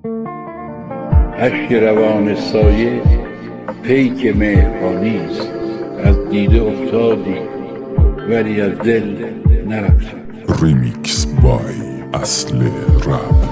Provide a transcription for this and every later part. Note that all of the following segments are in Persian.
اشک روان سایه پیک مهربانی است. از دیده افتادی ولی از دل نرفتم. ریمیکس بای اصل رپ.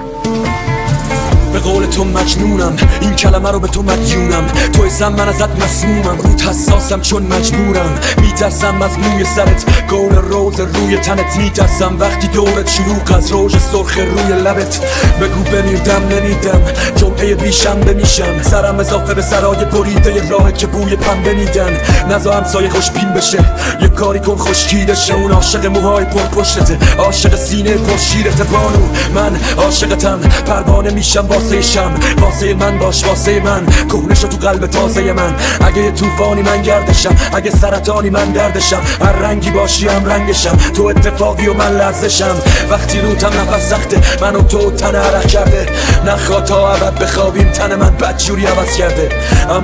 به قول تو مجنونم، این کلمه رو به تو مدیونم. تو ازم من ازت مسمومم، رود حساسم چون مجبورم. میترسم از موی سرت، گل روز روی تنت. میترسم وقتی دورت شلوغ از روژ سرخ روی لبت. بگو بمیردم نمیدم، جمعه بیشنبه میشم. سرم اضافه به سرای بریده راه که بوی پنبه میدن. نزا همسایه خوشبین بشه، یه کاری کن خشکیده شه. اون عاشق موهای پر پشتته، عاشق سینه پر شیرته. بانو من عاشقتم، پروانه میشم واسه شم. واسه من باش، واسه من کهنه شو تو قلب تازه من. اگه یه طوفانی من گردشم، اگه سرطانی من دردشم. هر رنگی باشی هم رنگشم، تو اتفاقی و من لرزشم. وقتی روتم نفس سخته، من و تو تن عرق کرده. نخواه تا ابد بخوابیم، تن من بدجوری عوض کرده.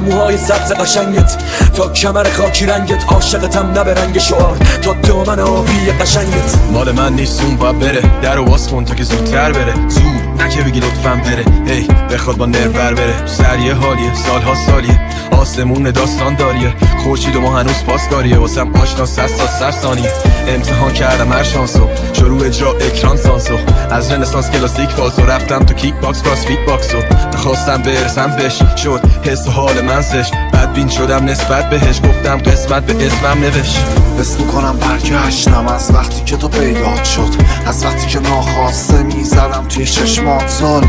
موهای سبز قشنگت تا کمر خاکی رنگت. عاشقتم نه به رنگ شعار، تا دامن آبی قشنگت. مال من نیست اون باید بره، در و باز کن تا که زودتر بره. زود نه که بگی لطفم بره، هی بخواد با نرور بره. سر یه حالیه، سالها سالیه، آسمون داستان داریه. خورشید و ما هنوز پاسداریه، واسم آشنا 100 تا سر ثانیه. امتحان کردم هر شانسو، شروع اجرا اکران سانسو. از رنسانس کلاسیک فالسو، رفتم تو کیک باکس کراس فیت باکسو. نخواستم برسم بهش، شد حس و حال من زش. بدبین شدم نسبت بهش، گفتم قسمت به اسمم نوشت. حس میکنم برگشتم از وقتی که تو پیدا شد. از وقتی که ناخواسته میزدم توی چشمات زل.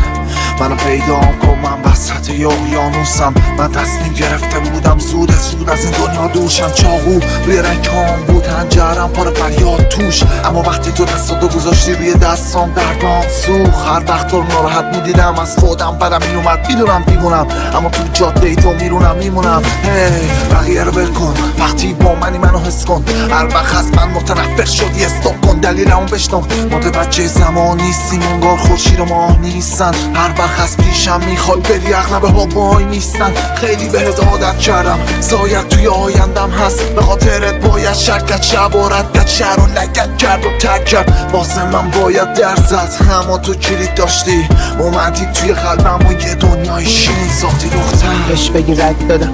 منو پیدا کن، من وسط اقیانوسم. من تصمیم گرفته بودم زود از این دنیا دوشم. چاقو روی رکام بود، هنجرم پر فریاد توش. اما وقتی تو دستاتو گذاشتی روی دستام، دردام سوخت. هر وقت تو ناراحت میدیدم از خودم بدم میومد. میدونم دیوونم، اما تو جاده تو میمونم. هی بقیه رو ول کن، وقتی با منی منو حس کن. هر وقت از من متنفر شدی استاپ کن، دلیلمو بشنو. متوجه زمان نیستیم، انگار خورشید و ماه نیستن. هر وقت از پیشم میخوای بری، اغلب ها وای نیستن. خیلی بهت عادت کردم، زاید توی آیندم هست. به خاطرت باید شرکت شب و ردت شهر و لگت کرد و تک کرد. واسه من باید در زد، اما تو کلید داشتی. اومدی توی قلبم و یه دنیای شیرین ساختی دختر. بهش بگی رد دادم،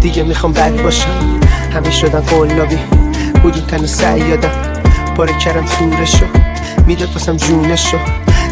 دیگه میخوام بد باشم. همه شدن قلابی، بودون تن سیادم. پاره کردم تورشو، میداد واسم جونشو.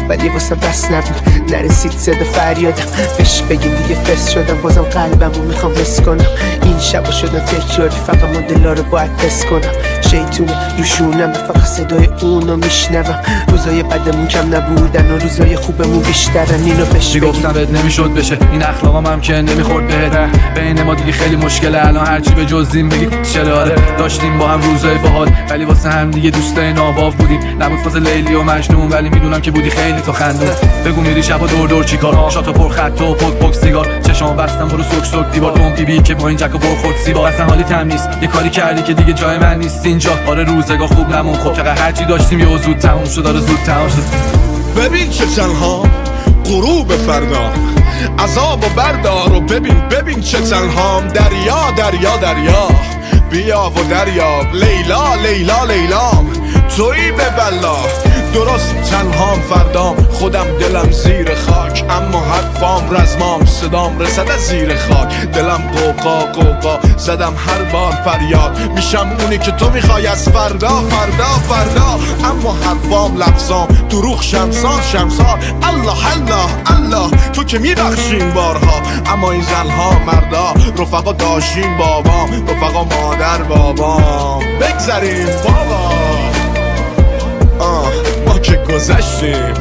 ولی واسم بس نبود، نرسید صدا فریادم. بهش بگیم دیگه فس شدم، بازم قلبمو میخوام حس کنم. این شبا شدن تکراری، فقط مدلا رو باید حس کنم. شیطونه روشونم، فقط صدای اونو میشنوم. روزای بدمون کم نبودن و روزای خوبمون بیشترن. اینو بهش بگیم گفتم بهت نمیشد بشه، این اخلاقم هم که نمیخورد بهت. بین ما دیگه خیلی مشکله، الان هرچی به جزیم بگی چلاره. داشتیم با هم روزای باحال، ولی واسه هم دیگه دوستای ناباف بودیم. نبود فاز لیلی و مجنون، ولی میدونم که بودی خیلی تو خندون. بگو میری شبا دور چیکار؟ شاتو پر خط و پک سیگار. چشام بستم برو سوک دیوار. اون بی که با این جک و برخورد سیبا. اصلا حالی تم نیست، یه کاری کردی که دیگه جای من نیست اینجا. آره روزگار خوب نمون، خب چقدر هرچی داشتیم یه زود تموم شد. آره زود تموم شد. ببین چه تنها غروب فردا، عذاب و بردار و ببین چه تنهام. دریا بیا و دریاب. لیلام تویی به بلا. درست تنهام فردام، خودم دلم زیر خاک. اما حرفام رزمام، صدام رسد از زیر خاک. دلم قوقا زدم هر بار فریاد. میشم اونی که تو میخوای از فردا. اما حرفام لفظام دروغ شمسان. الله تو که میبخشین بارها. اما این زنها مردا، رفقا داشتین بابام. رفقا مادر بابام. بگذریم بابا، ما که گذشتیم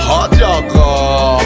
حاج آقا.